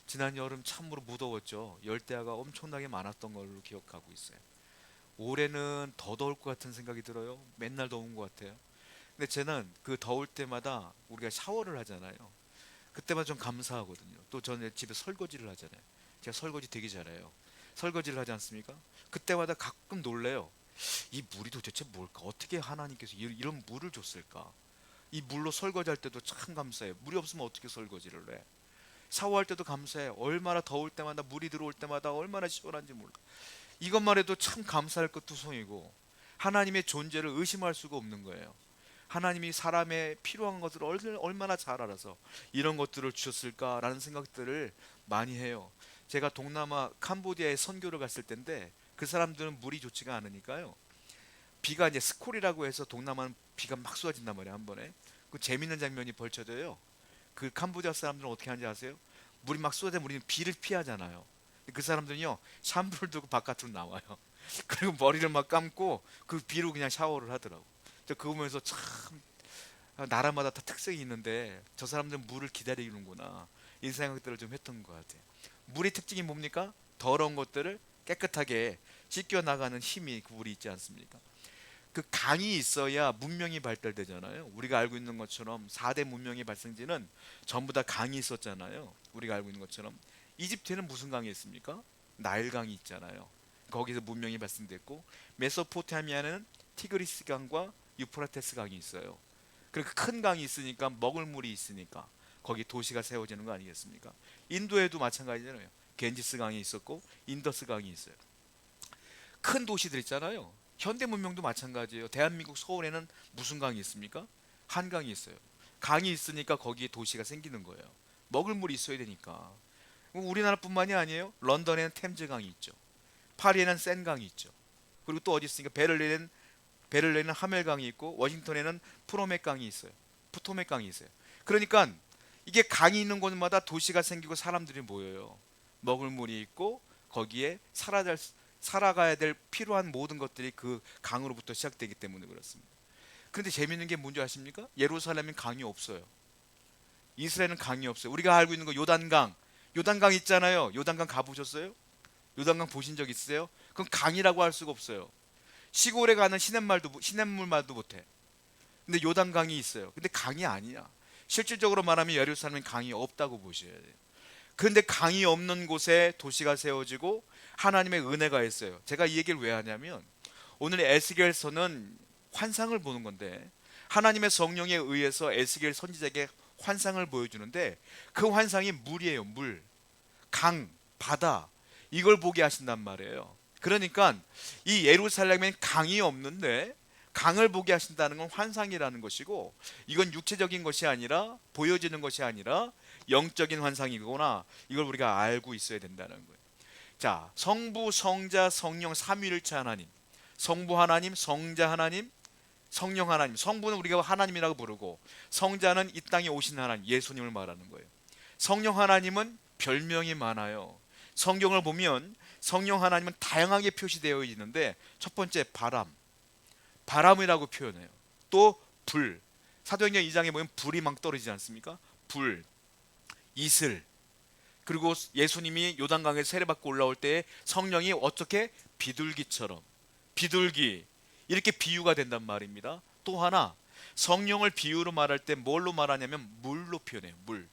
지난 여름 참으로 무더웠죠. 열대야가 엄청나게 많았던 걸로 기억하고 있어요. 올해는 더 더울 것 같은 생각이 들어요. 맨날 더운 것 같아요. 근데 저는 그 더울 때마다 우리가 샤워를 하잖아요. 그때마다 좀 감사하거든요. 또 저는 집에 설거지를 하잖아요. 제가 설거지 되게 잘해요. 설거지를 하지 않습니까? 그때마다 가끔 놀래요. 이 물이 도대체 뭘까? 어떻게 하나님께서 이런 물을 줬을까? 이 물로 설거지할 때도 참 감사해요. 물이 없으면 어떻게 설거지를 해? 샤워할 때도 감사해요. 얼마나 더울 때마다 물이 들어올 때마다 얼마나 시원한지 몰라. 이것만 해도 참 감사할 것투성이고 하나님의 존재를 의심할 수가 없는 거예요. 하나님이 사람의 필요한 것을 얼마나 잘 알아서 이런 것들을 주셨을까라는 생각들을 많이 해요. 제가 동남아 캄보디아에 선교를 갔을 때인데 그 사람들은 물이 좋지가 않으니까요. 비가 이제 스콜이라고 해서 동남아는 비가 막 쏟아진단 말이에요, 한 번에. 그 재밌는 장면이 벌쳐져요. 그 캄보디아 사람들은 어떻게 하는지 아세요? 물이 막 쏟아지면 우리는 비를 피하잖아요. 그 사람들은요, 샴푸를 두고 바깥으로 나와요. 그리고 머리를 막 감고 그 비로 그냥 샤워를 하더라고. 저 그거 보면서 참 나라마다 다 특색이 있는데 저 사람들은 물을 기다리는구나. 이 생각들을 좀 했던 것 같아요. 물의 특징이 뭡니까? 더러운 것들을 깨끗하게 씻겨 나가는 힘이 그 물이 있지 않습니까? 그 강이 있어야 문명이 발달되잖아요. 우리가 알고 있는 것처럼 4대 문명의 발생지는 전부 다 강이 있었잖아요. 우리가 알고 있는 것처럼 이집트에는 무슨 강이 있습니까? 나일강이 있잖아요. 거기서 문명이 발생됐고 메소포타미아는 티그리스 강과 유프라테스 강이 있어요. 그리고 큰 강이 있으니까 먹을 물이 있으니까 거기 도시가 세워지는 거 아니겠습니까? 인도에도 마찬가지잖아요. 겐지스 강이 있었고 인더스 강이 있어요. 큰 도시들 있잖아요. 현대 문명도 마찬가지예요. 대한민국 서울에는 무슨 강이 있습니까? 한강이 있어요. 강이 있으니까 거기에 도시가 생기는 거예요. 먹을 물이 있어야 되니까. 우리나라뿐만이 아니에요. 런던에는 템즈강이 있죠. 파리에는 센강이 있죠. 그리고 또 어디 있습니까? 베를린에는 하멜강이 있고 워싱턴에는 프로맥강이 있어요. 포토맥강이 있어요. 그러니까 이게 강이 있는 곳마다 도시가 생기고 사람들이 모여요. 먹을 물이 있고 거기에 살아가야 될 필요한 모든 것들이 그 강으로부터 시작되기 때문에 그렇습니다. 그런데 재밌는 게 뭔지 아십니까? 예루살렘엔 강이 없어요. 이스라엘은 강이 없어요. 우리가 알고 있는 거 요단강, 요단강 있잖아요. 요단강 가보셨어요? 요단강 보신 적 있으세요? 그건 강이라고 할 수가 없어요. 시골에 가는 시냇물 말도 못해. 근데 요단강이 있어요. 근데 강이 아니야. 실질적으로 말하면 예루살렘은 강이 없다고 보셔야 돼요. 그런데 강이 없는 곳에 도시가 세워지고 하나님의 은혜가 있어요. 제가 이 얘기를 왜 하냐면 오늘 에스겔서는 환상을 보는 건데 하나님의 성령에 의해서 에스겔 선지자에게 환상을 보여주는데 그 환상이 물이에요. 물, 강, 바다 이걸 보게 하신단 말이에요. 그러니까 이 예루살렘엔 강이 없는데 강을 보게 하신다는 건 환상이라는 것이고 이건 육체적인 것이 아니라 보여지는 것이 아니라 영적인 환상이구나. 이걸 우리가 알고 있어야 된다는 거예요. 자, 성부, 성자, 성령 삼위일체 하나님. 성부 하나님, 성자 하나님, 성령 하나님. 성부는 우리가 하나님이라고 부르고 성자는 이 땅에 오신 하나님, 예수님을 말하는 거예요. 성령 하나님은 별명이 많아요. 성경을 보면 성령 하나님은 다양하게 표시되어 있는데 첫 번째 바람, 바람이라고 표현해요. 또 불, 사도행전 2장에 보면 불이 막 떨어지지 않습니까? 불, 이슬, 그리고 예수님이 요단강에 세례받고 올라올 때 성령이 어떻게 비둘기처럼 비둘기 이렇게 비유가 된단 말입니다. 또 하나 성령을 비유로 말할 때 뭘로 말하냐면 물로 표현해요. 물,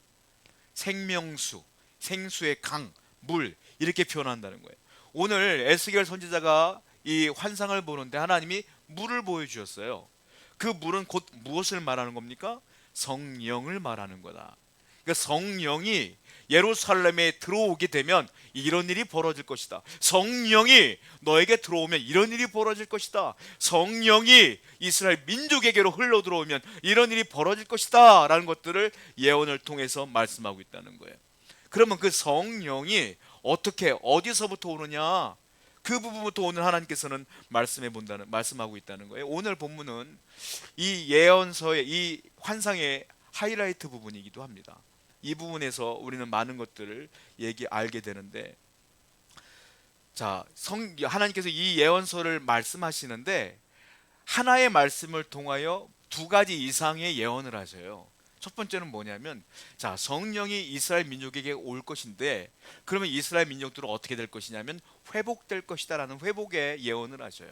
생명수, 생수의 강, 물 이렇게 표현한다는 거예요. 오늘 에스겔 선지자가 이 환상을 보는데 하나님이 물을 보여주셨어요. 그 물은 곧 무엇을 말하는 겁니까? 성령을 말하는 거다. 그러니까 성령이 예루살렘에 들어오게 되면 이런 일이 벌어질 것이다. 성령이 너에게 들어오면 이런 일이 벌어질 것이다. 성령이 이스라엘 민족에게로 흘러 들어오면 이런 일이 벌어질 것이다. 라는 것들을 예언을 통해서 말씀하고 있다는 거예요. 그러면 그 성령이 어떻게 어디서부터 오느냐? 그 부분부터 오늘 하나님께서는 말씀하고 있다는 거예요. 오늘 본문은 이 예언서의 이 환상의 하이라이트 부분이기도 합니다. 이 부분에서 우리는 많은 것들을 알게 되는데, 자, 하나님께서 이 예언서를 말씀하시는데 하나의 말씀을 통하여 두 가지 이상의 예언을 하셔요. 첫 번째는 뭐냐면, 자, 성령이 이스라엘 민족에게 올 것인데, 그러면 이스라엘 민족들은 어떻게 될 것이냐면 회복될 것이다라는 회복의 예언을 하셔요.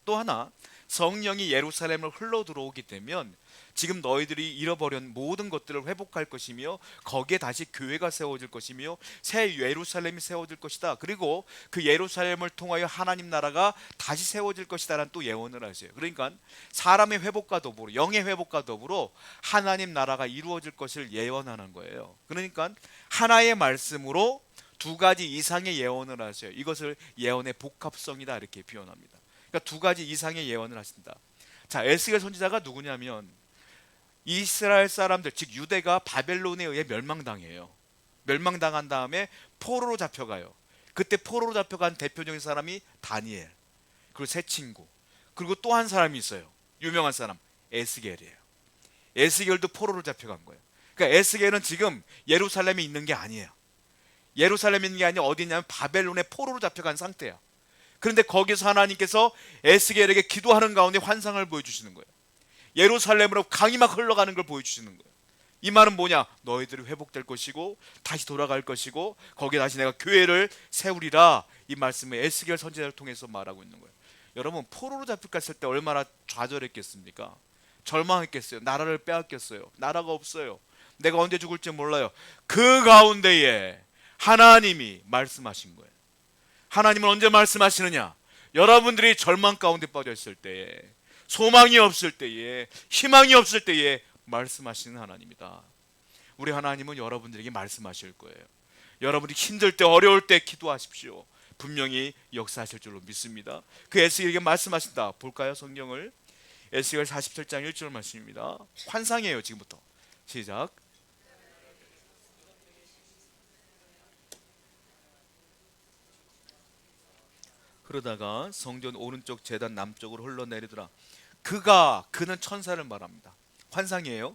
또 하나, 성령이 예루살렘을 흘러 들어오게 되면 지금 너희들이 잃어버린 모든 것들을 회복할 것이며, 거기에 다시 교회가 세워질 것이며 새 예루살렘이 세워질 것이다. 그리고 그 예루살렘을 통하여 하나님 나라가 다시 세워질 것이다라는 또 예언을 하세요. 그러니까 사람의 회복과 더불어, 영의 회복과 더불어 하나님 나라가 이루어질 것을 예언하는 거예요. 그러니까 하나의 말씀으로 두 가지 이상의 예언을 하세요. 이것을 예언의 복합성이다 이렇게 표현합니다. 그러니까 두 가지 이상의 예언을 하신다. 자, 에스겔 선지자가 누구냐면 이스라엘 사람들, 즉 유대가 바벨론에 의해 멸망당해요. 멸망당한 다음에 포로로 잡혀가요. 그때 포로로 잡혀간 대표적인 사람이 다니엘, 그리고 세 친구, 그리고 또 한 사람이 있어요. 유명한 사람, 에스겔이에요. 에스겔도 포로로 잡혀간 거예요. 그러니까 에스겔은 지금 예루살렘에 있는 게 아니에요. 예루살렘에 있는 게 아니라 어디냐면 바벨론의 포로로 잡혀간 상태야. 그런데 거기서 하나님께서 에스겔에게 기도하는 가운데 환상을 보여주시는 거예요. 예루살렘으로 강이 막 흘러가는 걸 보여주시는 거예요. 이 말은 뭐냐? 너희들이 회복될 것이고 다시 돌아갈 것이고 거기에 다시 내가 교회를 세우리라. 이 말씀을 에스겔 선지자를 통해서 말하고 있는 거예요. 여러분, 포로로 잡혔을 때 얼마나 좌절했겠습니까? 절망했겠어요. 나라를 빼앗겼어요. 나라가 없어요. 내가 언제 죽을지 몰라요. 그 가운데에 하나님이 말씀하신 거예요. 하나님은 언제 말씀하시느냐? 여러분들이 절망 가운데 빠져 있을 때에, 소망이 없을 때에, 희망이 없을 때에 말씀하시는 하나님이다. 우리 하나님은 여러분들에게 말씀하실 거예요. 여러분이 힘들 때, 어려울 때 기도하십시오. 분명히 역사하실 줄로 믿습니다. 그 에스겔에게 말씀하신다. 볼까요? 성경을. 에스겔 47장 1절 말씀입니다. 환상이에요. 지금부터 시작. 그러다가 성전 오른쪽 제단 남쪽으로 흘러내리더라. 그는 천사를 말합니다. 환상이에요.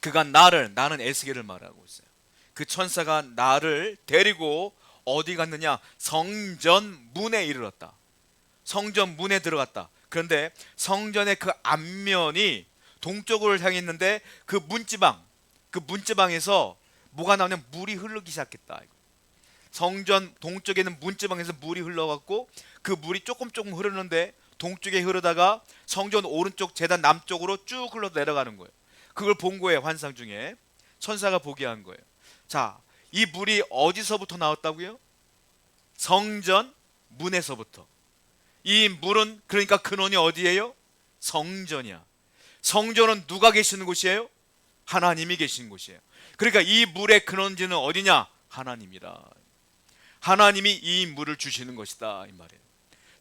그가 나는 에스겔을 말하고 있어요. 그 천사가 나를 데리고 어디 갔느냐? 성전 문에 이르렀다. 성전 문에 들어갔다. 그런데 성전의 그 앞면이 동쪽으로 향했는데 그 문지방에서 뭐가 나오냐면 물이 흐르기 시작했다. 성전 동쪽에는 문지방에서 물이 흘러갔고 그 물이 조금 흐르는데 동쪽에 흐르다가 성전 오른쪽 제단 남쪽으로 쭉 흘러 내려가는 거예요. 그걸 본 거예요. 환상 중에 천사가 보게 한 거예요. 자, 이 물이 어디서부터 나왔다고요? 성전 문에서부터. 이 물은 그러니까 근원이 어디예요? 성전이야. 성전은 누가 계시는 곳이에요? 하나님이 계신 곳이에요. 그러니까 이 물의 근원지는 어디냐? 하나님이다. 하나님이 이 물을 주시는 것이다 이 말이에요.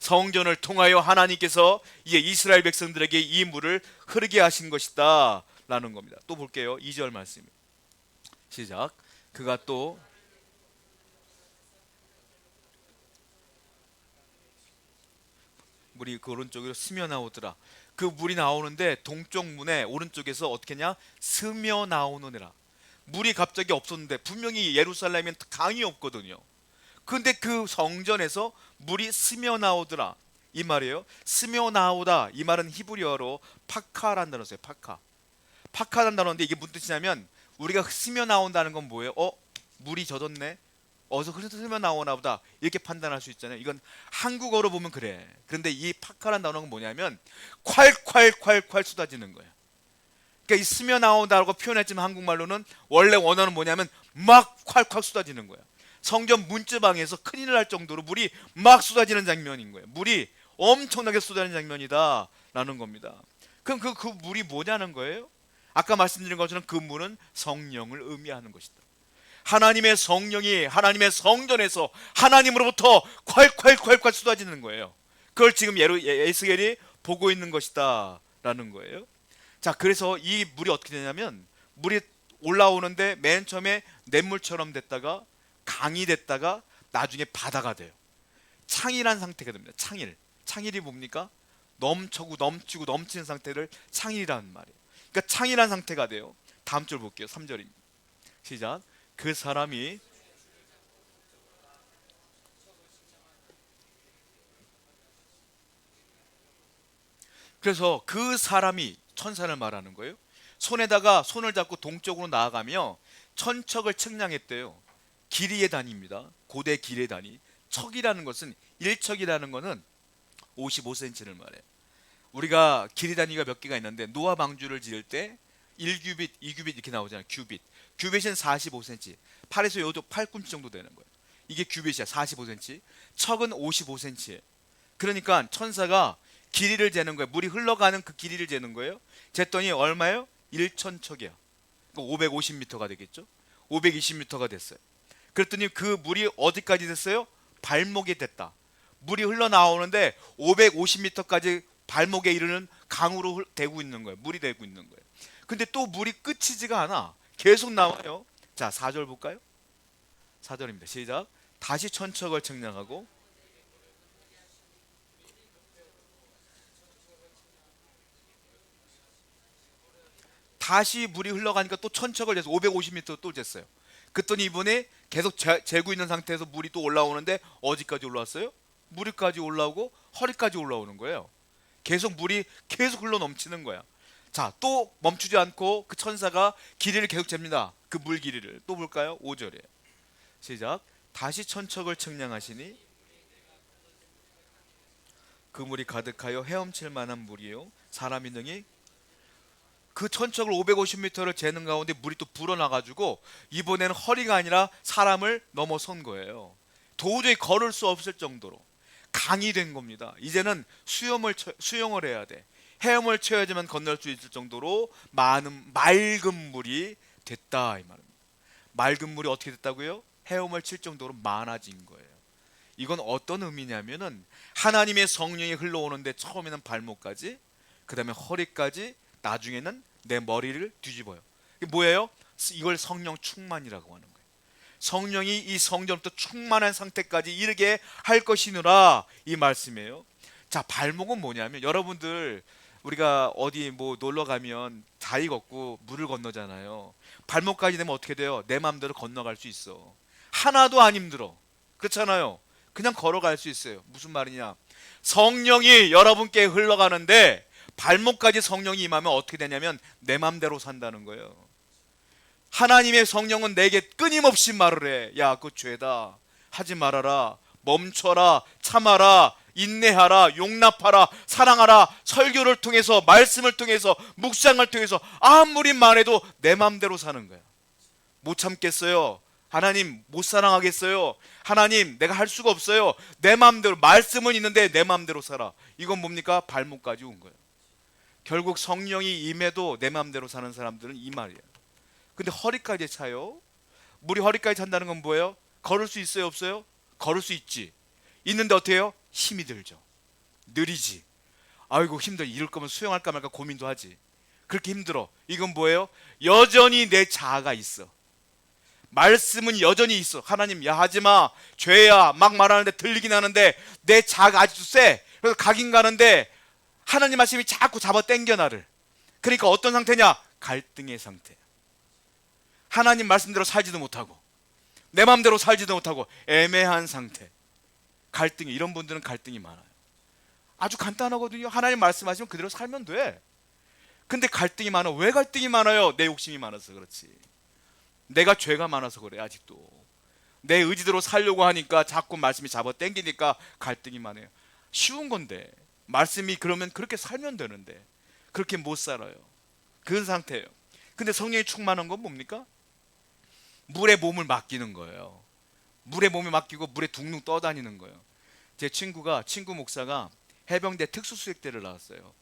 성전을 통하여 하나님께서 이게 이스라엘 백성들에게 이 물을 흐르게 하신 것이다 라는 겁니다. 또 볼게요. 2절 말씀 시작. 그가 또 물이 그 오른쪽으로 스며 나오더라. 그 물이 나오는데 동쪽 문에 오른쪽에서 어떻게 했냐? 스며 나오느니라. 물이 갑자기 없었는데 분명히 예루살렘엔 강이 없거든요. 근데 그 성전에서 물이 스며 나오더라 이 말이에요. 스며 나오다 이 말은 히브리어로 파카라는 단어였어요. 파카라는 단어인데 이게 무슨 뜻이냐면 우리가 스며 나온다는 건 뭐예요? 물이 젖었네, 어서 흐르면 나오나 보다 이렇게 판단할 수 있잖아요. 이건 한국어로 보면 그래. 그런데 이 파카라는 단어는 뭐냐면 콸콸콸콸 쏟아지는 거예요. 그러니까 이 스며 나온다고 표현했지만 한국말로는 원래 원어는 뭐냐면 막 콸콸 쏟아지는 거예요. 성전 문지방에서 큰일 날 정도로 물이 막 쏟아지는 장면인 거예요. 물이 엄청나게 쏟아지는 장면이다 라는 겁니다. 그럼 그 물이 뭐냐는 거예요? 아까 말씀드린 것처럼 그 물은 성령을 의미하는 것이다. 하나님의 성령이 하나님의 성전에서 하나님으로부터 콸콸콸콸 쏟아지는 거예요. 그걸 지금 에스겔이 보고 있는 것이다 라는 거예요. 자, 그래서 이 물이 어떻게 되냐면 물이 올라오는데 맨 처음에 냇물처럼 됐다가 강이 됐다가 나중에 바다가 돼요. 창일한 상태가 됩니다. 창일이 뭡니까? 넘치고 넘치는 상태를 창일이라는 말이에요. 그러니까 창일한 상태가 돼요. 다음 절 볼게요. 3절입니다. 시작. 그 사람이 그래서 그 사람이 천사를 말하는 거예요. 손에다가 손을 잡고 동쪽으로 나아가며 천척을 측량했대요. 길이의 단위입니다. 고대 길이의 단위. 척이라는 것은 1척이라는 것은 55cm를 말해요. 우리가 길이 단위가 몇 개가 있는데 노아 방주를 지을 때 1규빗, 2규빗 이렇게 나오잖아요. 규빗. 규빗은 45cm. 팔에서 요도 팔꿈치 정도 되는 거예요. 이게 규빗이야. 45cm. 척은 55cm예요. 그러니까 천사가 길이를 재는 거예요. 물이 흘러가는 그 길이를 재는 거예요. 쟀더니 얼마예요? 1천척이야. 그러니까 550m가 되겠죠. 520m가 됐어요. 그랬더니 그 물이 어디까지 됐어요? 발목에 됐다. 물이 흘러나오는데 550m까지 발목에 이르는 강으로 대고 있는 거예요. 물이 대고 있는 거예요. 근데 또 물이 끝이지가 않아. 계속 나와요. 자, 4절 볼까요? 4절입니다. 시작. 다시 천척을 측량하고 다시 물이 흘러가니까 또 천척을 재서 550m 또 쟀어요. 그랬더니 이번에 계속 재고 있는 상태에서 물이 또 올라오는데 어디까지 올라왔어요? 무리까지 올라오고 허리까지 올라오는 거예요. 계속 물이 계속 흘러 넘치는 거야. 자, 또 멈추지 않고 그 천사가 길이를 계속 잽니다. 그 물 길이를 또 볼까요? 5절에 시작. 다시 천척을 측량하시니 그 물이 가득하여 헤엄칠 만한 물이요 사람이 능히 그 천척을 550m를 재는 가운데 물이 또 불어나가지고 이번에는 허리가 아니라 사람을 넘어선 거예요. 도저히 걸을 수 없을 정도로 강이 된 겁니다. 이제는 수영을 해야 돼. 헤엄을 쳐야지만 건널 수 있을 정도로 많은 맑은 물이 됐다 이 말입니다. 맑은 물이 어떻게 됐다고요? 헤엄을 칠 정도로 많아진 거예요. 이건 어떤 의미냐면은 하나님의 성령이 흘러오는데 처음에는 발목까지, 그 다음에 허리까지, 나중에는 내 머리를 뒤집어요. 이게 뭐예요? 이걸 성령 충만이라고 하는 거예요. 성령이 이 성전부터 충만한 상태까지 이르게 할 것이느라 이 말씀이에요. 자, 발목은 뭐냐면 여러분들 우리가 어디 뭐 놀러 가면 다리 걷고 물을 건너잖아요. 발목까지 되면 어떻게 돼요? 내 마음대로 건너갈 수 있어. 하나도 안 힘들어. 그렇잖아요. 그냥 걸어갈 수 있어요. 무슨 말이냐? 성령이 여러분께 흘러가는데 발목까지 성령이 임하면 어떻게 되냐면 내 맘대로 산다는 거예요. 하나님의 성령은 내게 끊임없이 말을 해. 야, 그거 죄다. 하지 말아라. 멈춰라. 참아라. 인내하라. 용납하라. 사랑하라. 설교를 통해서, 말씀을 통해서, 묵상을 통해서 아무리 말해도 내 맘대로 사는 거야. 못 참겠어요. 하나님, 못 사랑하겠어요. 하나님, 내가 할 수가 없어요. 내 맘대로, 말씀은 있는데 내 맘대로 살아. 이건 뭡니까? 발목까지 온 거예요. 결국 성령이 임해도 내 맘대로 사는 사람들은 이 말이에요. 근데 허리까지 차요. 물이 허리까지 찬다는 건 뭐예요? 걸을 수 있어요, 없어요? 걸을 수 있지. 있는데 어떻게 해요? 힘이 들죠. 느리지. 아이고 힘들어. 이럴 거면 수영할까 말까 고민도 하지. 그렇게 힘들어. 이건 뭐예요? 여전히 내 자아가 있어. 말씀은 여전히 있어. 하나님, 야 하지마. 죄야. 막 말하는데 들리긴 하는데 내 자아가 아직도 세. 그래서 가긴 가는데 하나님 말씀이 자꾸 잡아 당겨 나를. 그러니까 어떤 상태냐? 갈등의 상태. 하나님 말씀대로 살지도 못하고 내 마음대로 살지도 못하고 애매한 상태. 갈등이, 이런 분들은 갈등이 많아요. 아주 간단하거든요. 하나님 말씀하시면 그대로 살면 돼. 근데 갈등이 많아. 왜 갈등이 많아요? 내 욕심이 많아서 그렇지. 내가 죄가 많아서 그래. 아직도 내 의지대로 살려고 하니까 자꾸 말씀이 잡아 당기니까 갈등이 많아요. 쉬운 건데 말씀이 그러면 그렇게 살면 되는데 그렇게 못 살아요. 그런 상태예요. 근데 성령이 충만한 건 뭡니까? 물에 몸을 맡기는 거예요. 물에 몸을 맡기고 물에 둥둥 떠다니는 거예요. 제 친구 목사가 해병대 특수수색대를 나왔어요.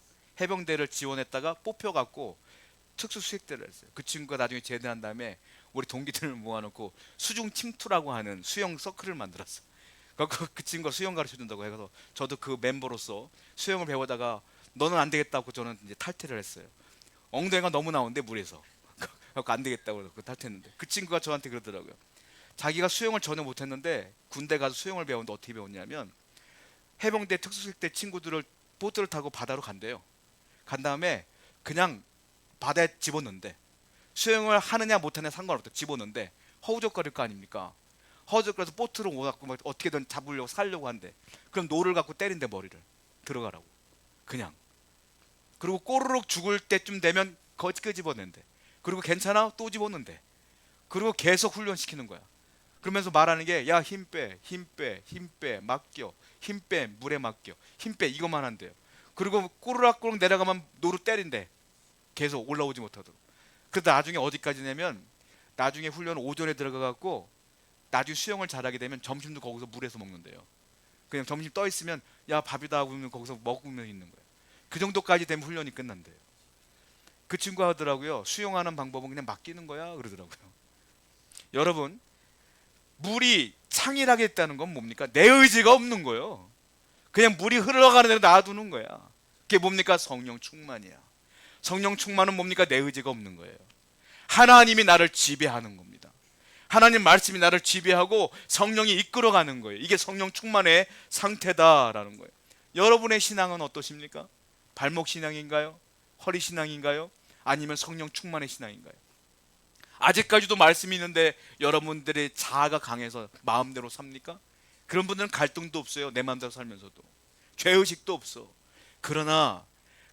해병대를 지원했다가 뽑혀갖고 특수수색대를 했어요. 그 친구가 나중에 제대한 다음에 우리 동기들을 모아놓고 수중 침투라고 하는 수영 서클을 만들었어. 그 친구가 수영 가르쳐준다고 해서 저도 그 멤버로서 수영을 배우다가 너는 안 되겠다고 저는 이제 탈퇴를 했어요. 엉덩이가 너무 나오는데 물에서 그래서 안 되겠다고 탈퇴했는데 그 친구가 저한테 그러더라고요. 자기가 수영을 전혀 못했는데 군대 가서 수영을 배우는데 어떻게 배웠냐면 해병대 특수수색대 친구들을 보트를 타고 바다로 간대요. 간 다음에 그냥 바다에 집어넣는데 수영을 하느냐 못하느냐 상관없대. 집어넣는데 허우적거릴 거 아닙니까? 허우적거려서 보트로 오갖고 막 어떻게든 잡으려고 살려고 한대. 그럼 노를 갖고 때린대. 머리를 들어가라고 그냥. 그리고 꼬르륵 죽을 때쯤 되면 끄집어낸대. 그리고 괜찮아? 또 집어넣는데. 그리고 계속 훈련시키는 거야. 그러면서 말하는 게, 야, 힘 빼, 힘 빼, 힘 빼, 맡겨, 힘 빼, 물에 맡겨, 힘 빼, 이것만 한대요. 그리고 꼬르락꼬르락 내려가면 노루 때린대. 계속 올라오지 못하도록. 그래서 나중에 어디까지냐면, 나중에 훈련 오전에 들어가갖고 나중에 수영을 잘하게 되면 점심도 거기서 물에서 먹는데요. 그냥 점심 떠 있으면, 야, 밥이다 하고 거기서 먹으면 있는 거예요. 그 정도까지 되면 훈련이 끝난대요. 그 친구가 하더라고요. 수영하는 방법은 그냥 맡기는 거야 그러더라고요. 여러분, 물이 창일하게 있다는 건 뭡니까? 내 의지가 없는 거예요. 그냥 물이 흘러가는 대로 놔두는 거야. 그게 뭡니까? 성령 충만이야. 성령 충만은 뭡니까? 내 의지가 없는 거예요. 하나님이 나를 지배하는 겁니다. 하나님 말씀이 나를 지배하고 성령이 이끌어가는 거예요. 이게 성령 충만의 상태다라는 거예요. 여러분의 신앙은 어떠십니까? 발목 신앙인가요? 허리 신앙인가요? 아니면 성령 충만의 신앙인가요? 아직까지도 말씀이 있는데 여러분들의 자아가 강해서 마음대로 삽니까? 그런 분들은 갈등도 없어요. 내 마음대로 살면서도 죄의식도 없어. 그러나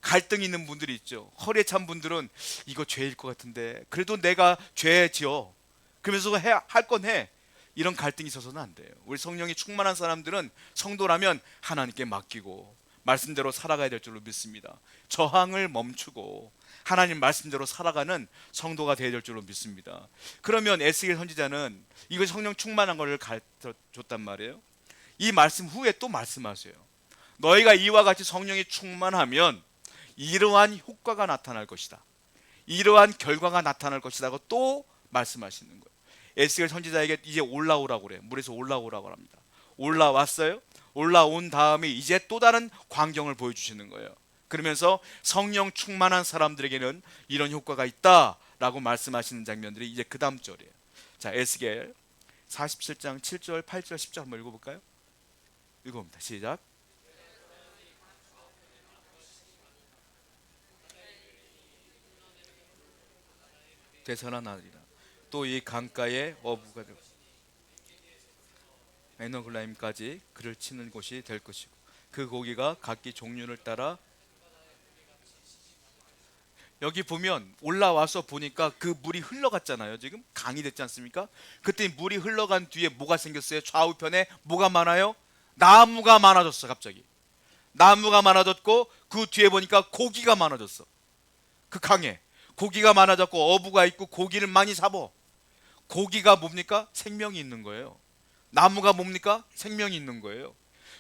갈등이 있는 분들이 있죠. 허리에 찬 분들은 이거 죄일 것 같은데 그래도 내가 죄 지어 그러면서 할 건 해. 이런 갈등이 있어서는 안 돼요. 우리 성령이 충만한 사람들은 성도라면 하나님께 맡기고 말씀대로 살아가야 될 줄로 믿습니다. 저항을 멈추고 하나님 말씀대로 살아가는 성도가 되어야 될 줄로 믿습니다. 그러면 에스겔 선지자는 이거 성령 충만한 것을 가르쳐줬단 말이에요. 이 말씀 후에 또 말씀하세요. 너희가 이와 같이 성령이 충만하면 이러한 효과가 나타날 것이다. 이러한 결과가 나타날 것이라고 또 말씀하시는 거예요. 에스겔 선지자에게 이제 올라오라고 그래요. 물에서 올라오라고 합니다. 올라왔어요. 올라온 다음에 이제 또 다른 광경을 보여주시는 거예요. 그러면서 성령 충만한 사람들에게는 이런 효과가 있다라고 말씀하시는 장면들이 이제 그 다음 절이에요. 자, 에스겔 47장 7절, 8절, 10절 한번 읽어볼까요? 읽어봅니다. 시작. 되살아나리라. 또 이 강가에 어부가 되고 에너글라임까지 그를 치는 곳이 될 것이고 그 고기가 각기 종류를 따라 여기 보면 올라와서 보니까 그 물이 흘러갔잖아요. 지금 강이 됐지 않습니까? 그때 물이 흘러간 뒤에 뭐가 생겼어요? 좌우편에 뭐가 많아요? 나무가 많아졌어. 갑자기 나무가 많아졌고 그 뒤에 보니까 고기가 많아졌어. 그 강에 고기가 많아졌고 어부가 있고 고기를 많이 잡어. 고기가 뭡니까? 생명이 있는 거예요. 나무가 뭡니까? 생명이 있는 거예요.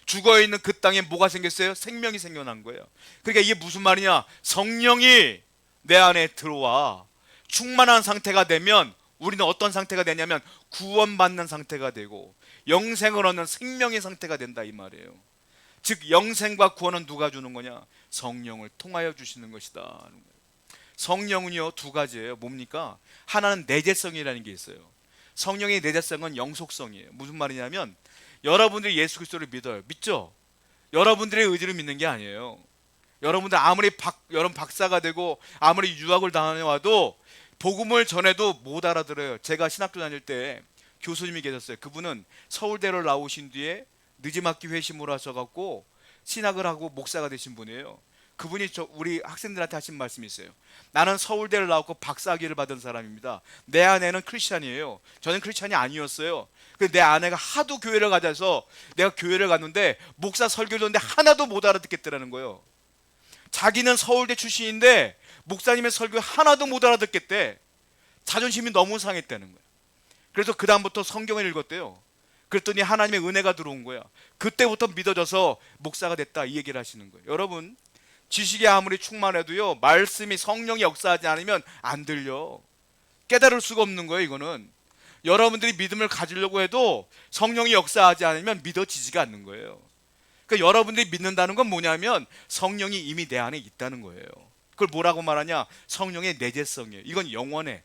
죽어있는 그 땅에 뭐가 생겼어요? 생명이 생겨난 거예요. 그러니까 이게 무슨 말이냐? 성령이 내 안에 들어와 충만한 상태가 되면 우리는 어떤 상태가 되냐면 구원받는 상태가 되고 영생을 얻는 생명의 상태가 된다 이 말이에요. 즉 영생과 구원은 누가 주는 거냐? 성령을 통하여 주시는 것이다. 성령은요 두 가지예요. 뭡니까? 하나는 내재성이라는 게 있어요. 성령의 내재성은 영속성이에요. 무슨 말이냐면 여러분들이 예수 그리스도를 믿어요. 믿죠? 여러분들의 의지를 믿는 게 아니에요. 여러분들 아무리 여러분 박사가 되고 아무리 유학을 다녀와도 복음을 전해도 못 알아들어요. 제가 신학교 다닐 때 교수님이 계셨어요. 그분은 서울대를 나오신 뒤에 늦지막히 회심을 하셔갖고 신학을 하고 목사가 되신 분이에요. 그분이 우리 학생들한테 하신 말씀이 있어요. 나는 서울대를 나왔고 박사학위를 받은 사람입니다. 내 아내는 크리스찬이에요. 저는 크리스찬이 아니었어요. 근데 내 아내가 하도 교회를 가자서 내가 교회를 갔는데 목사 설교를 듣는데 하나도 못 알아듣겠더라는 거예요. 자기는 서울대 출신인데 목사님의 설교 하나도 못 알아듣겠대. 자존심이 너무 상했다는 거예요. 그래서 그 다음부터 성경을 읽었대요. 그랬더니 하나님의 은혜가 들어온 거야. 그때부터 믿어져서 목사가 됐다 이 얘기를 하시는 거예요. 여러분 지식이 아무리 충만해도요 말씀이 성령이 역사하지 않으면 안 들려. 깨달을 수가 없는 거예요. 이거는 여러분들이 믿음을 가지려고 해도 성령이 역사하지 않으면 믿어지지가 않는 거예요. 그러니까 여러분들이 믿는다는 건 뭐냐면 성령이 이미 내 안에 있다는 거예요. 그걸 뭐라고 말하냐? 성령의 내재성이에요. 이건 영원해.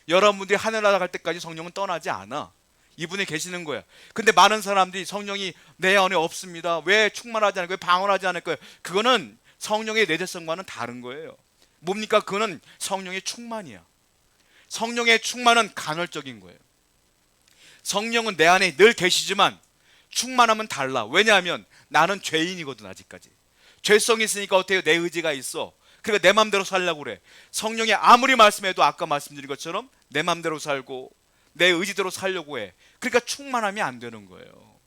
여러분들이 하늘나라 갈 때까지 성령은 떠나지 않아. 이분이 계시는 거야. 근데 많은 사람들이 성령이 내 안에 없습니다. 왜 충만하지 않을까요? 왜 방언하지 않을까요? 그거는 성령의 내재성과는 다른 거예요. 뭡니까? 그거는 성령의 충만이야. 성령의 충만은 간헐적인 거예요. 성령은 내 안에 늘 계시지만 충만하면 달라. 왜냐하면 나는 죄인이거든. 아직까지 죄성이 있으니까 어때요? 내 의지가 있어. 그러니까 내 맘대로 살려고 그래. 성령이 아무리 말씀해도 아까 말씀드린 것처럼 내 맘대로 살고 내 의지대로 살려고 해. 그러니까 충만함이 안 되는 거예요.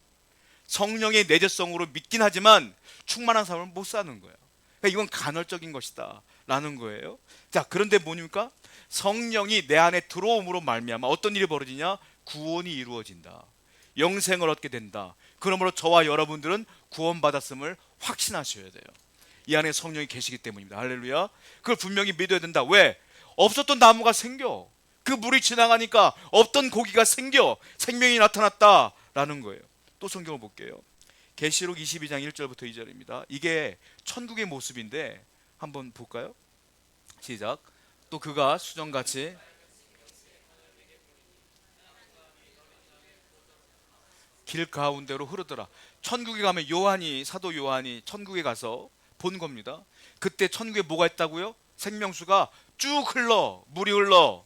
성령의 내재성으로 믿긴 하지만 충만한 삶을 못 사는 거예요. 그러니까 이건 간헐적인 것이다 라는 거예요. 자, 그런데 뭡니까? 성령이 내 안에 들어옴으로 말미암아 어떤 일이 벌어지냐? 구원이 이루어진다. 영생을 얻게 된다. 그러므로 저와 여러분들은 구원받았음을 확신하셔야 돼요. 이 안에 성령이 계시기 때문입니다. 할렐루야. 그걸 분명히 믿어야 된다. 왜? 없었던 나무가 생겨. 그 물이 지나가니까 없던 고기가 생겨 생명이 나타났다라는 거예요. 또 성경을 볼게요. 계시록 22장 1절부터 2절입니다. 이게 천국의 모습인데 한번 볼까요? 시작. 또 그가 수정같이 길 가운데로 흐르더라. 천국에 가면 사도 요한이 천국에 가서 본 겁니다. 그때 천국에 뭐가 있다고요? 생명수가 쭉 흘러. 물이 흘러.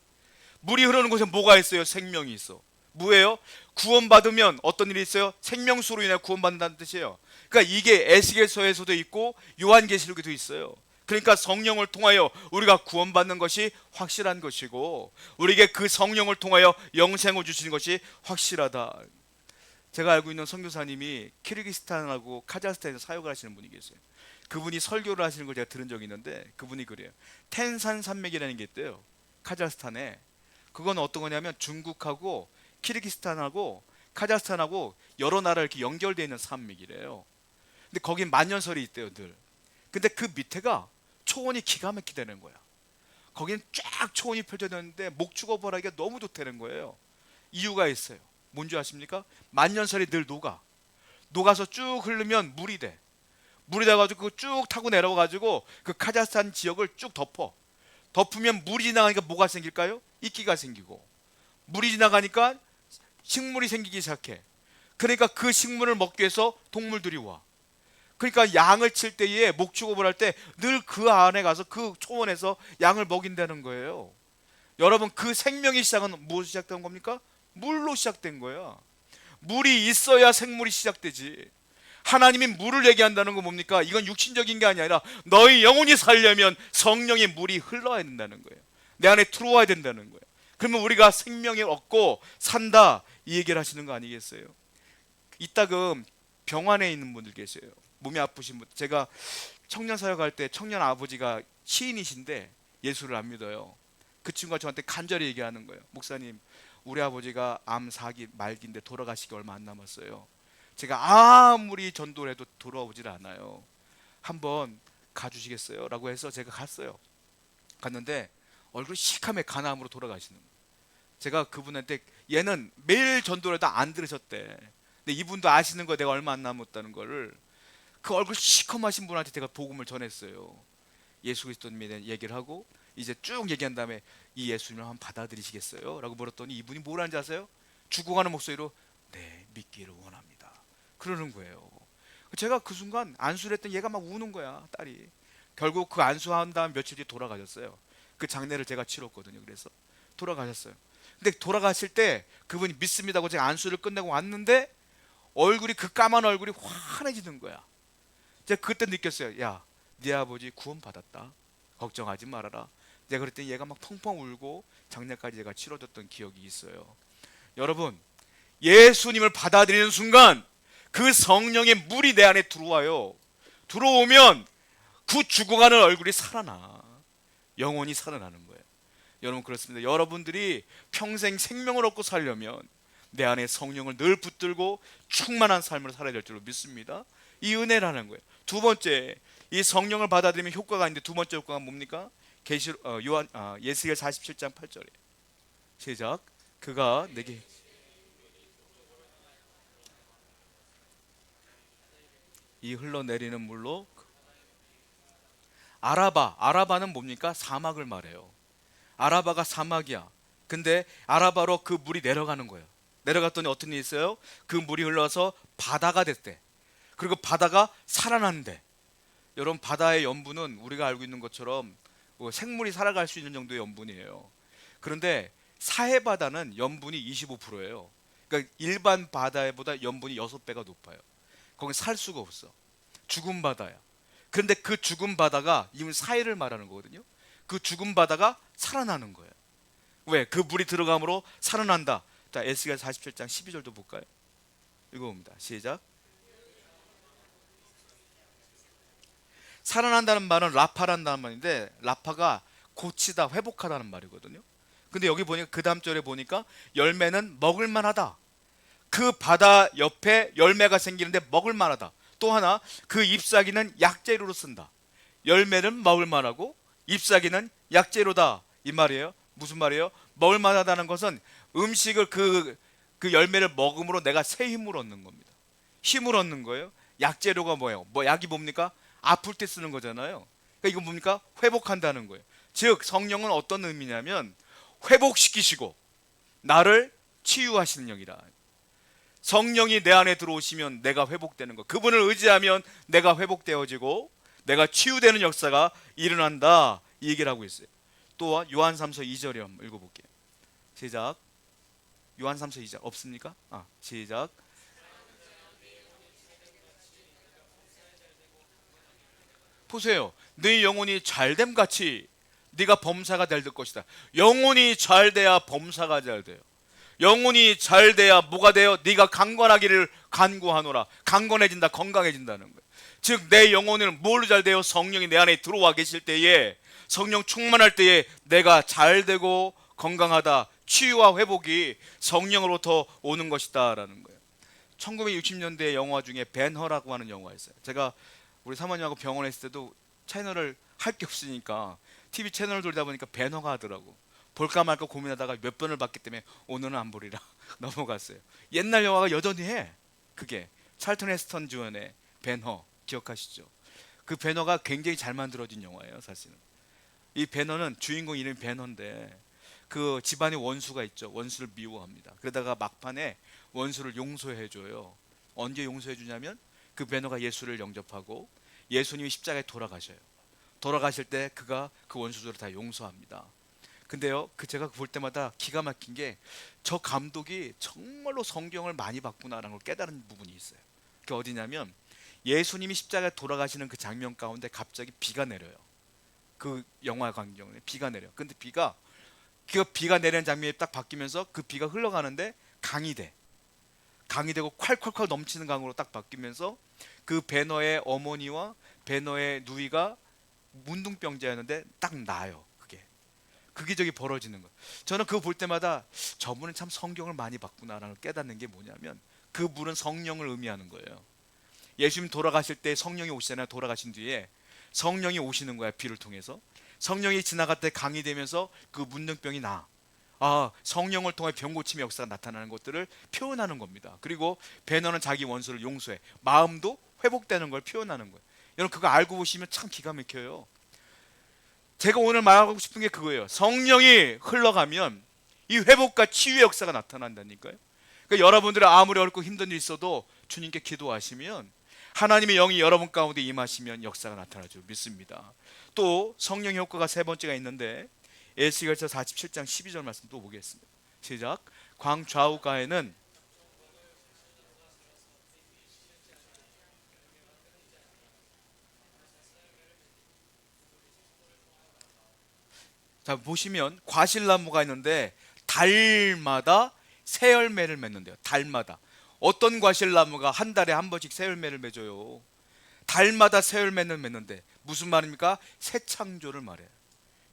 물이 흐르는 곳에 뭐가 있어요? 생명이 있어. 뭐예요? 구원받으면 어떤 일이 있어요? 생명수로 인해 구원받는다는 뜻이에요. 그러니까 이게 에스겔서에서도 있고 요한계시록에도 있어요. 그러니까 성령을 통하여 우리가 구원받는 것이 확실한 것이고 우리에게 그 성령을 통하여 영생을 주시는 것이 확실하다. 제가 알고 있는 선교사님이 키르기스탄하고 카자흐스탄에서 사역을 하시는 분이 계세요. 그분이 설교를 하시는 걸 제가 들은 적이 있는데 그분이 그래요. 텐산 산맥이라는 게 있대요. 카자흐스탄에. 그건 어떤 거냐면 중국하고 키르기스탄하고 카자흐스탄하고 여러 나라 이렇게 연결되어 있는 산맥이래요. 근데 거긴 만년설이 있대요, 늘. 근데 그 밑에가 초원이 기가 막히다는 거야. 거긴 쫙 초원이 펼쳐졌는데 목 죽어버리기가 너무 좋다는 거예요. 이유가 있어요. 뭔지 아십니까? 만년설이 늘 녹아서 쭉 흐르면 물이 돼. 물이 돼가지고 쭉 타고 내려와가지고 그 카자흐스탄 지역을 쭉 덮으면 물이 지나가니까 뭐가 생길까요? 이끼가 생기고 물이 지나가니까 식물이 생기기 시작해. 그러니까 그 식물을 먹기 위해서 동물들이 와. 그러니까 양을 칠 때에 목축업을 할 때 늘 그 안에 가서 그 초원에서 양을 먹인다는 거예요. 여러분, 그 생명의 시작은 무엇으로 시작된 겁니까? 물로 시작된 거야. 물이 있어야 생물이 시작되지. 하나님이 물을 얘기한다는 건 뭡니까? 이건 육신적인 게 아니라 너희 영혼이 살려면 성령의 물이 흘러야 된다는 거예요. 내 안에 들어와야 된다는 거예요. 그러면 우리가 생명을 얻고 산다, 이 얘기를 하시는 거 아니겠어요? 이따금 병원에 있는 분들 계세요. 몸이 아프신 분. 제가 청년 사역할 때 청년 아버지가 시인이신데 예수를 안 믿어요. 그 친구가 저한테 간절히 얘기하는 거예요. 목사님, 우리 아버지가 암 4기 말기인데 돌아가시기 얼마 안 남았어요. 제가 아무리 전도를 해도 돌아오질 않아요. 한번 가주시겠어요? 라고 해서 제가 갔어요. 갔는데 얼굴이 시커매 간암으로 돌아가시는 거예요. 제가 그분한테 얘는 매일 전도를 해도 안 들으셨대. 근데 이분도 아시는 거 내가 얼마 안 남았다는 거를 그 얼굴 시커마신 분한테 제가 복음을 전했어요. 예수 그리스도님에 대한 얘기를 하고 이제 쭉 얘기한 다음에 이 예수님을 한번 받아들이시겠어요? 라고 물었더니 이분이 뭘 하는지 아세요? 죽어가는 목소리로 네, 믿기를 원합니다. 그러는 거예요. 제가 그 순간 안수를 했더니 얘가 막 우는 거야, 딸이. 결국 그 안수한 다음 며칠 뒤에 돌아가셨어요. 그 장례를 제가 치렀거든요. 그래서 돌아가셨어요. 근데 돌아가실 때 그분이 믿습니다고 제가 안수를 끝내고 왔는데 얼굴이 그 까만 얼굴이 환해지는 거야. 제가 그때 느꼈어요. 야, 네 아버지 구원 받았다. 걱정하지 말아라. 내가 그랬더니 얘가 막 펑펑 울고 장례까지 제가 치러줬던 기억이 있어요. 여러분, 예수님을 받아들이는 순간 그 성령의 물이 내 안에 들어와요. 들어오면 그 죽어가는 얼굴이 살아나. 영혼이 살아나는 거예요. 여러분, 그렇습니다. 여러분들이 평생 생명을 얻고 살려면 내 안에 성령을 늘 붙들고 충만한 삶을 살아야 될 줄로 믿습니다. 이 은혜라는 거예요. 두 번째, 이 성령을 받아들이면 효과가 있는데 두 번째 효과가 뭡니까? 예스겔 47장 8절에 시작. 그가 내게 이 흘러내리는 물로 아라바는 뭡니까? 사막을 말해요. 아라바가 사막이야. 근데 아라바로 그 물이 내려가는 거예요. 내려갔더니 어떤 일이 있어요? 그 물이 흘러서 바다가 됐대. 그리고 바다가 살아난대. 여러분, 바다의 염분은 우리가 알고 있는 것처럼 생물이 살아갈 수 있는 정도의 염분이에요. 그런데 사해바다는 염분이 25%예요. 그러니까 일반 바다보다 염분이 6배가 높아요. 거기 살 수가 없어. 죽은 바다야. 그런데 그 죽은 바다가 이건 사해를 말하는 거거든요. 그 죽은 바다가 살아나는 거예요. 왜? 그 물이 들어감으로 살아난다. 자, 에스겔 47장 12절도 볼까요? 읽어봅니다. 시작. 살아난다는 말은 라파란다는 말인데, 라파가 고치다, 회복하다는 말이거든요. 근데 여기 보니까 그 다음 절에 보니까 열매는 먹을 만하다. 그 바다 옆에 열매가 생기는데 먹을 만하다. 또 하나, 그 잎사귀는 약재료로 쓴다. 열매는 먹을 만하고 잎사귀는 약재료다, 이 말이에요. 무슨 말이에요? 먹을 만하다는 것은 음식을 그 열매를 먹음으로 내가 새 힘을 얻는 겁니다. 힘을 얻는 거예요. 약재료가 뭐예요? 뭐 약이 뭡니까? 아플 때 쓰는 거잖아요. 그러니까 이건 뭡니까? 회복한다는 거예요. 즉 성령은 어떤 의미냐면 회복시키시고 나를 치유하시는 영이라. 성령이 내 안에 들어오시면 내가 회복되는 거. 그분을 의지하면 내가 회복되어지고 내가 치유되는 역사가 일어난다, 이 얘기를 하고 있어요. 또 요한 3서 2절에 한번 읽어볼게요. 시작. 요한 3서 2절 없습니까? 시작. 보세요. 네 영혼이 잘됨 같이 네가 범사가 될 것이다. 영혼이 잘 돼야 범사가 잘 돼요. 영혼이 잘 돼야 뭐가 돼요? 네가 강건하기를 간구하노라. 강건해진다, 건강해진다는 거예요. 즉 내 영혼은 뭘로 잘 돼요? 성령이 내 안에 들어와 계실 때에, 성령 충만할 때에 내가 잘 되고 건강하다. 치유와 회복이 성령으로부터 오는 것이다 라는 거예요. 1960년대 영화 중에 벤허라고 하는 영화가 있어요. 제가 우리 사모님하고 병원에 있을 때도 채널을 할 게 없으니까 TV 채널을 돌리다 보니까 벤허가 하더라고. 볼까 말까 고민하다가 몇 번을 봤기 때문에 오늘은 안 보리라 넘어갔어요. 옛날 영화가 여전히 해. 그게 찰튼 헤스턴 주연의 벤허, 기억하시죠? 그 벤허가 굉장히 잘 만들어진 영화예요. 사실은 이 벤허는 주인공 이름이 벤허인데 그 집안에 원수가 있죠. 원수를 미워합니다. 그러다가 막판에 원수를 용서해줘요. 언제 용서해주냐면 그 벤허가 예수를 영접하고 예수님이 십자가에 돌아가셔요. 돌아가실 때 그가 그 원수들을 다 용서합니다. 근데요, 제가 볼 때마다 기가 막힌 게 저 감독이 정말로 성경을 많이 봤구나라는 걸 깨달은 부분이 있어요. 그게 어디냐면 예수님이 십자가에 돌아가시는 그 장면 가운데 갑자기 비가 내려요. 그 영화 광경에 비가 내려. 근데 비가 내리는 장면이 딱 바뀌면서 그 비가 흘러가는데 강이 돼. 강이 되고 콸콸콸 넘치는 강으로 딱 바뀌면서 그 배너의 어머니와 배너의 누이가 문둥병자였는데 딱 나요. 그게 저기 벌어지는 거예요. 저는 그거 볼 때마다 저분은 참 성경을 많이 봤구나라는 걸 깨닫는 게 뭐냐면 그분은 성령을 의미하는 거예요. 예수님 돌아가실 때 성령이 오시잖아요. 돌아가신 뒤에 성령이 오시는 거야. 비를 통해서 성령이 지나갈 때 강이 되면서 그 문둥병이 나. 성령을 통해 병고침의 역사가 나타나는 것들을 표현하는 겁니다. 그리고 베너는 자기 원수를 용서해. 마음도 회복되는 걸 표현하는 거예요. 여러분 그거 알고 보시면 참 기가 막혀요. 제가 오늘 말하고 싶은 게 그거예요. 성령이 흘러가면 이 회복과 치유의 역사가 나타난다니까요. 그러니까 여러분들은 아무리 어렵고 힘든 일 있어도 주님께 기도하시면 하나님의 영이 여러분 가운데 임하시면 역사가 나타날 줄 믿습니다. 또 성령의 효과가 세 번째가 있는데 에스겔서 47장 12절 말씀 또 보겠습니다. 시작. 광좌우가에는 자 보시면 과실나무가 있는데 달마다 새 열매를 맺는데요. 달마다. 어떤 과실나무가 한 달에 한 번씩 새 열매를 맺어요. 달마다 새 열매를 맺는데 무슨 말입니까? 새 창조를 말해요.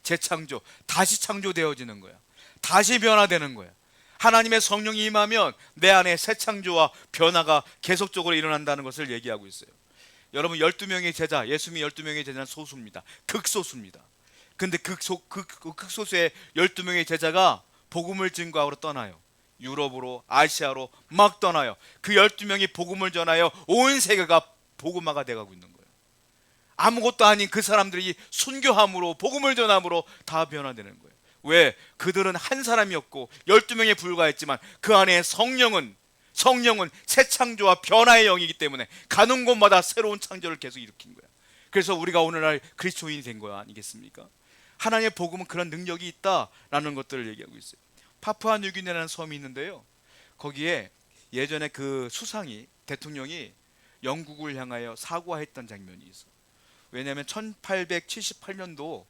재창조, 다시 창조되어지는 거야. 다시 변화되는 거야. 하나님의 성령이 임하면 내 안에 새 창조와 변화가 계속적으로 일어난다는 것을 얘기하고 있어요. 여러분 12명의 제자, 예수님이 12명의 제자는 소수입니다. 극소수입니다. 근데 극소수의 12명의 제자가 복음을 증거하러 떠나요. 유럽으로, 아시아로 막 떠나요. 그 12명이 복음을 전하여 온 세계가 복음화가 돼가고 있는 거예요. 아무것도 아닌 그 사람들이 순교함으로 복음을 전함으로 다 변화되는 거예요. 왜? 그들은 한 사람이었고 12명에 불과했지만 그 안에 성령은 새 창조와 변화의 영이기 때문에 가는 곳마다 새로운 창조를 계속 일으킨 거야. 그래서 우리가 오늘날 그리스도인이 된 거야 아니겠습니까? 하나님의 복음은 그런 능력이 있다라는 것들을 얘기하고 있어요. 파푸아뉴기니라는 섬이 있는데요. 거기에 예전에 그 수상이 대통령이 영국을 향하여 사과했던 장면이 있어. 왜냐하면 1878년도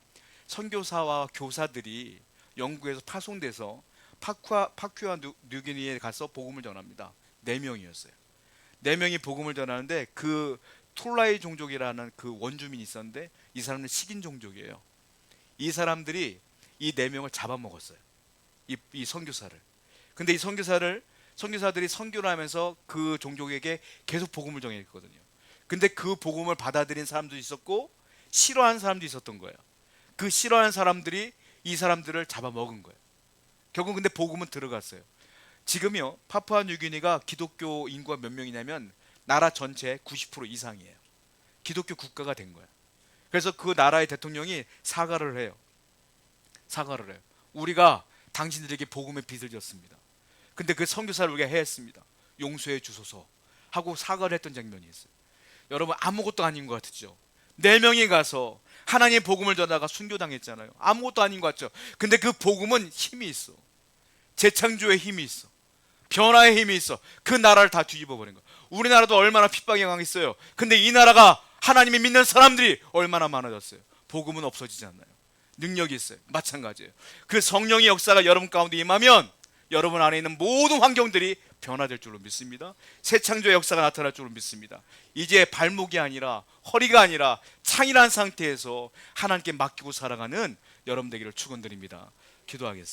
선교사와 교사들이 영국에서 파송돼서 파푸아 뉴기니에 가서 복음을 전합니다. 4명이었어요. 4명이 복음을 전하는데 그 툴라이 종족이라는 그 원주민이 있었는데 이 사람은 식인 종족이에요. 이 사람들이 이 4명을 잡아먹었어요. 이 선교사를. 근데 이 선교사들이 선교를 하면서 그 종족에게 계속 복음을 전했거든요. 근데 그 복음을 받아들인 사람도 있었고 싫어하는 사람도 있었던 거예요. 그 싫어하는 사람들이 이 사람들을 잡아먹은 거예요. 결국 근데 복음은 들어갔어요. 지금요 파푸아 뉴기니가 기독교 인구가 몇 명이냐면 나라 전체 90% 이상이에요. 기독교 국가가 된 거예요. 그래서 그 나라의 대통령이 사과를 해요. 사과를 해요. 우리가 당신들에게 복음의 빚을 졌습니다. 근데 그 선교사를 우리가 해했습니다. 용서해 주소서 하고 사과를 했던 장면이 있어요. 여러분 아무것도 아닌 것 같죠? 4명이 가서 하나님의 복음을 전하다가 순교당했잖아요. 아무것도 아닌 것 같죠? 근데 그 복음은 힘이 있어. 재창조의 힘이 있어. 변화의 힘이 있어. 그 나라를 다 뒤집어 버린 거야. 우리나라도 얼마나 핍박이 강했어요. 근데 이 나라가 하나님이 믿는 사람들이 얼마나 많아졌어요. 복음은 없어지지 않나요? 능력이 있어요. 마찬가지예요. 그 성령의 역사가 여러분 가운데 임하면 여러분 안에 있는 모든 환경들이 변화될 줄로 믿습니다. 새 창조의 역사가 나타날 줄로 믿습니다. 이제 발목이 아니라 허리가 아니라 창이란 상태에서 하나님께 맡기고 살아가는 여러분 되기를 축원드립니다. 기도하겠습니다.